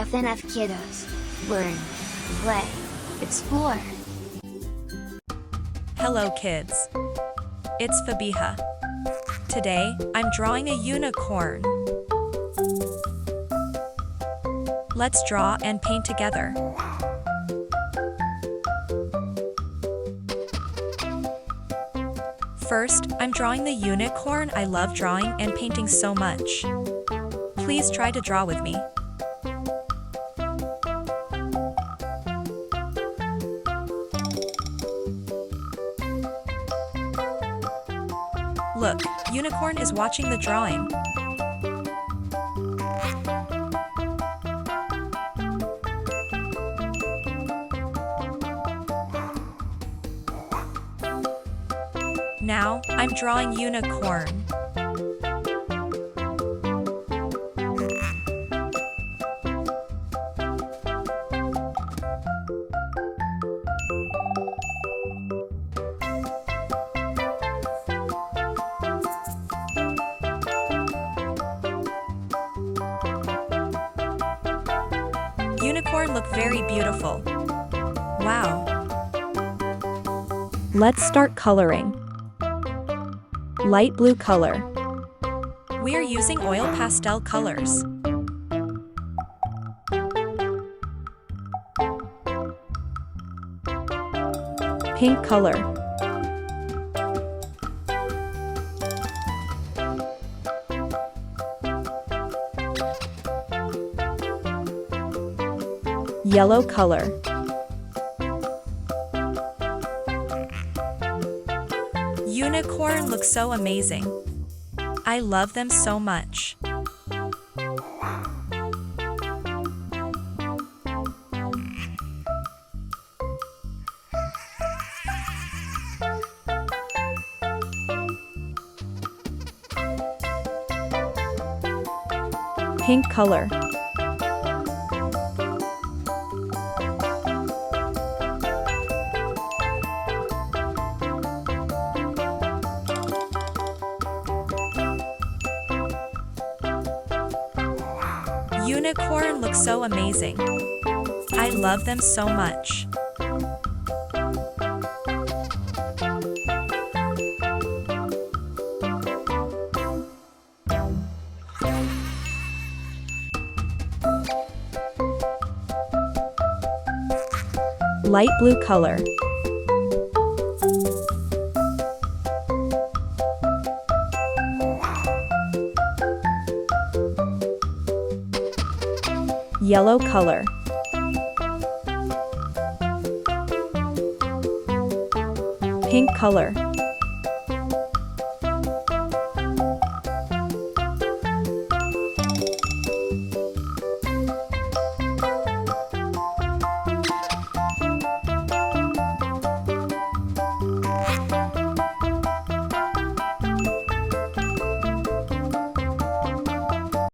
FNF kiddos. Learn, play, explore. Hello kids. It's Fabiha. Today, I'm drawing a unicorn. Let's draw and paint together. First, I'm drawing the unicorn. I love drawing and painting so much. Please try to draw with me. Look, unicorn is watching the drawing. Now, I'm drawing unicorn. Unicorn look very beautiful. Wow. Let's start coloring. Light blue color. We are using oil pastel colors. Pink color. Yellow color. Unicorn looks so amazing. I love them so much. Pink color. Unicorn looks so amazing. I love them so much. Light blue color. Yellow color. Pink color.